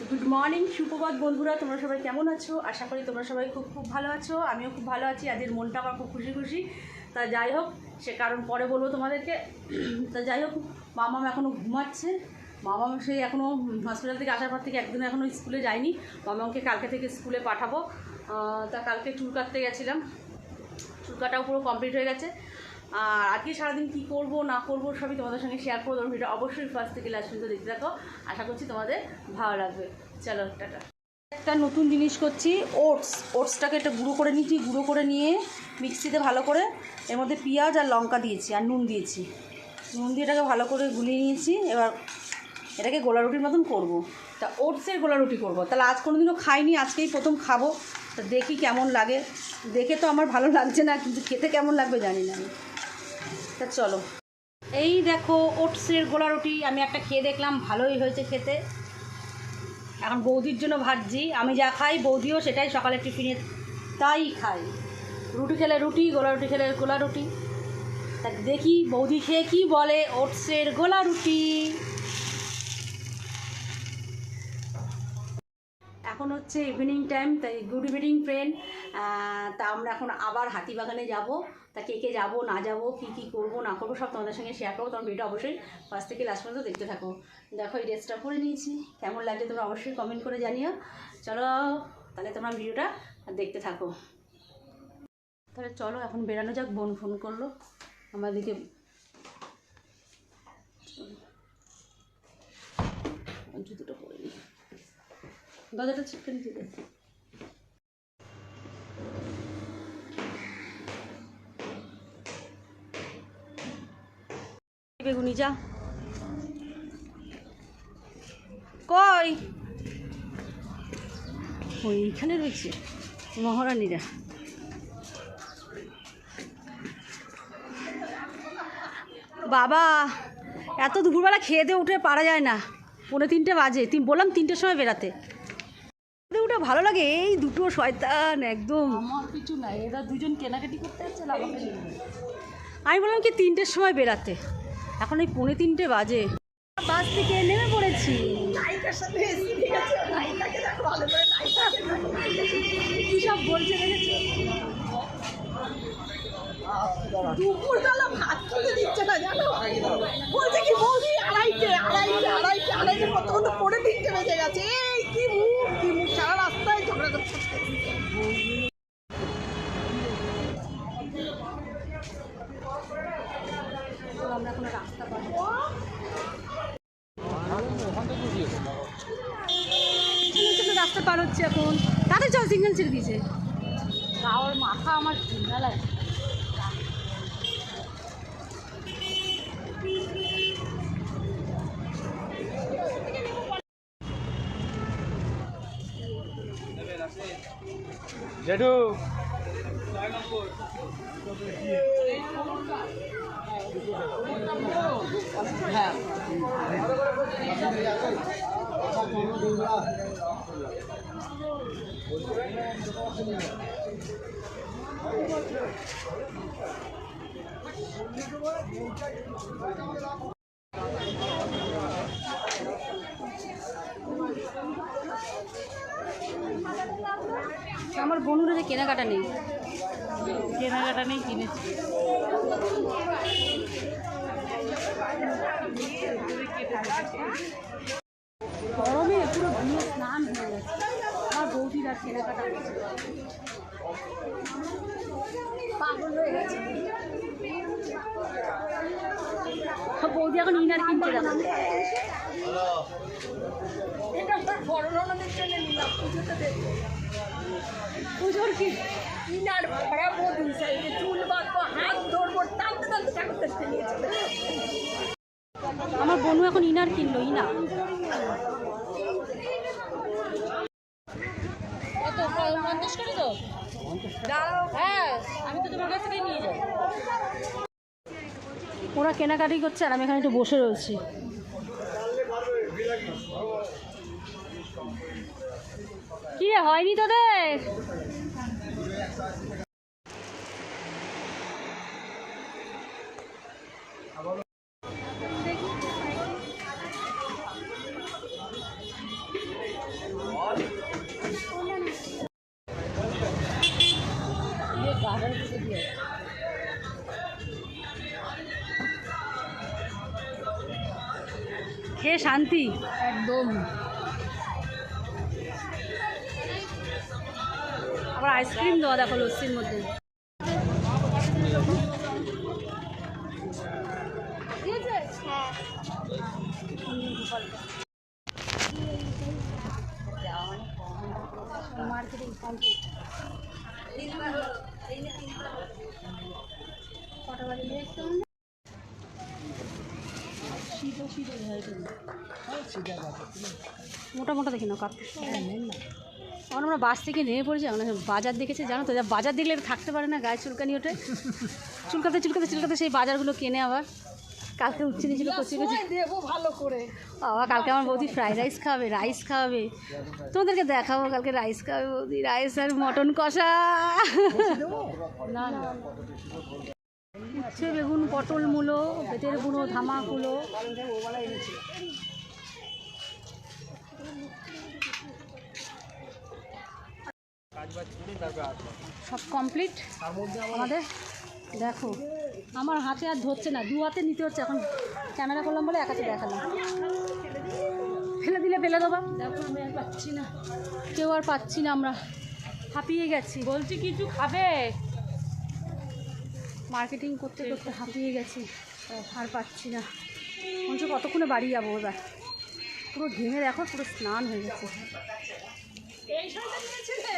Good morning, সুপ্রভাত বন্ধুরা, তোমরা সবাই কেমন আছো? আশা করি তোমরা সবাই খুব খুব ভালো আছো। আমিও খুব ভালো আছি। আজকের মনটা আমার খুব খুশি খুশি। তা যাই হোক, সে কারণ পরে বলবো তোমাদেরকে। তা যাই হোক, মামাম এখনও ঘুমাচ্ছে। মামাম সেই এখনও হসপিটাল থেকে আসার পর থেকে একদিনও এখনও স্কুলে যায়নি। মামামকে কালকে থেকে স্কুলে পাঠাবো। তা কালকে চুল কাটতে গেছিলাম, চুল কাটাও পুরো কমপ্লিট হয়ে গেছে। আর আজকে সারাদিন কী করবো না করবো সবই তোমাদের সঙ্গে শেয়ার করবো। তোমরা ভিডিও অবশ্যই ফার্স্ট থেকে লাস্ট পর্যন্ত দেখতে থাকো। আশা করছি তোমাদের ভালো লাগবে। চলো টাটা। একটা নতুন জিনিস করছি, ওটসটাকে একটা গুঁড়ো করে নিয়েছি। গুঁড়ো করে নিয়ে মিক্সিতে ভালো করে এর মধ্যে পেঁয়াজ আর লঙ্কা দিয়েছি আর নুন দিয়েছি। নুন দিয়ে এটাকে ভালো করে গুলিয়ে নিয়েছি। এবার এটাকে গোলা রুটির মতন করবো। তা ওটসের গোলা রুটি করবো। তাহলে আজ কোনো দিনও খাইনি, আজকেই প্রথম খাবো। তা দেখি কেমন লাগে। দেখে তো আমার ভালো লাগছে না, কিন্তু খেতে কেমন লাগবে জানি না আমি। তা চলো, এই দেখো ওটসের গোলা রুটি আমি একটা খেয়ে দেখলাম, ভালোই হয়েছে খেতে। এখন বৌদির জন্য ভাজছি। আমি যা খাই বৌদিও সেটাই সকালে টিফিনে তাই খাই। রুটি খেলে রুটি, গোলা রুটি খেলে গোলা রুটি। তা দেখি বৌদি খেয়ে কী বলে ওটসের গোলা রুটি। এখন হচ্ছে ইভিনিং টাইম, তাই গুড ইভিনিং ফ্রেন্ড। তা আমরা এখন আবার হাতিবাগানে যাব। তা কে কে যাবো না যাবো, কী কী করবো না করবো সব তোমাদের সঙ্গে শেয়ার করবো। তোমার ভিডিওটা অবশ্যই ফার্স্ট থেকে লাস্ট পর্যন্ত দেখতে থাকো। দেখো এই ড্রেসটা পরে নিয়েছি, কেমন লাগছে তোমরা অবশ্যই কমেন্ট করে জানিও। চলো তাহলে তোমরা ভিডিওটা দেখতে থাকো। তাহলে চলো এখন বেরানো যাক। বোন ফোন করলো আমাদেরকে। জুতোটা পরে নিই, দরজাটা ছিটকে নিচে দেয়। বেগুনি যা কই, ওইখানে রয়েছে মহারানীরা। বাবা এত দুপুরবেলা খেয়ে দিয়ে উঠে পারা যায় না, 2:45 বাজে। বললাম 3টের সময় বেরাতে। উঠে ভালো লাগে, এই দুটো শয়তান একদম। আমার কিছু নাই, এরা দুজন কেনাকাটি করতে যাচ্ছে। আমি বললাম কি 3টের সময় বেরাতে, এখন এই 2:45 বাজে। বাস থেকে নেমে পড়েছি। কি সব বলছে দেখেছো? দুপুরবেলা ভাত খেতে দিচ্ছে না জানো, বলছে কি বৌদি আড়াইটে কত পড়ে 3টে বেজে গেছে। এই কি মুখ সারা রাস্তায় ঝগড়া করছে। আমরা এখন রাস্তা পাবো, রাস্তা পার হচ্ছে এখন। তাদের চল সিগন্যাল ছেড়ে দিয়েছে। গাওয়ার মাথা আমার ঠান্ডা লাগে। জেঠু হ্যাঁ আমার বোনুরা যে কেনাকাটা নেই কিনেছি। গরমে পুরো ধুয়ে স্নান হয়ে গেছে। আমার বৌদির আর কেনাকাটা করছে, পাগল হয়ে গেছে। বৌদি এখন ইনার কিনতে যাবে। পুজোর কি ইনার ভরা বৌদি সাইডে চুল বাঁধবো, হাত ধরবো, টানতে টানতে ঠাকুর দেখতে নিয়েছে। আমার বোনু এখন ইনার কিনলো। ইনা কত 50 করে তো? হ্যাঁ আমি তো তোমার কাছ থেকে নিয়ে যাই। ওরা কেনাকাটি করছে আর আমি এখানে একটু বসে রয়েছি। কি রে হয়নি তোদের? খেয়ে শান্তি একদম। আবার আইসক্রিম দেওয়া দেখো লস্যির মধ্যে। Marketing complete. কটা বাজে দেখতে মোটা মোটা দেখি না কাপ। এখন আমরা বাস থেকে নেমে পড়েছি, আমরা বাজার দেখেছি জানো তো, যা বাজার দেখলে থাকতে পারে না, গায়ে চুলকানি ওঠে, চুলকাতে চুলকাতে চুলকাতে সেই বাজারগুলো কেনে আবার। কালকে উচ্ছে নিয়েছিল কচি কচি, দেবো ভালো করে। বাবা কালকে আমার বৌদি ফ্রাইড রাইস খাবে, রাইস খাবে, তোমাদেরকে দেখাবো কালকে রাইস খাবে বৌদি, রাইস আর মটন কষা। না না, উচ্ছে বেগুন পটল মূলো বেতের গুঁড়ো ধামাকুলো সব কমপ্লিট আমাদের। দেখো আমার হাতে আর ধরছে না, দু হাতে নিতে হচ্ছে, এখন ক্যামেরা করলাম বলে এক হাতে দেখালাম। ফেলে দিলে ফেলে দেবা, দেখো আমি আর পাচ্ছি না, কেউ আর পাচ্ছি না, আমরা হাঁপিয়ে গেছি। বলছি কিছু খাবে, মার্কেটিং করতে করতে হাঁপিয়ে গেছি, আর পাচ্ছি না। মনে কতক্ষণে বাড়ি যাবো এবার, পুরো ঘেমে দেখো পুরো স্নান হয়ে গেছে। এই শাড়িটা নিয়েছিলে?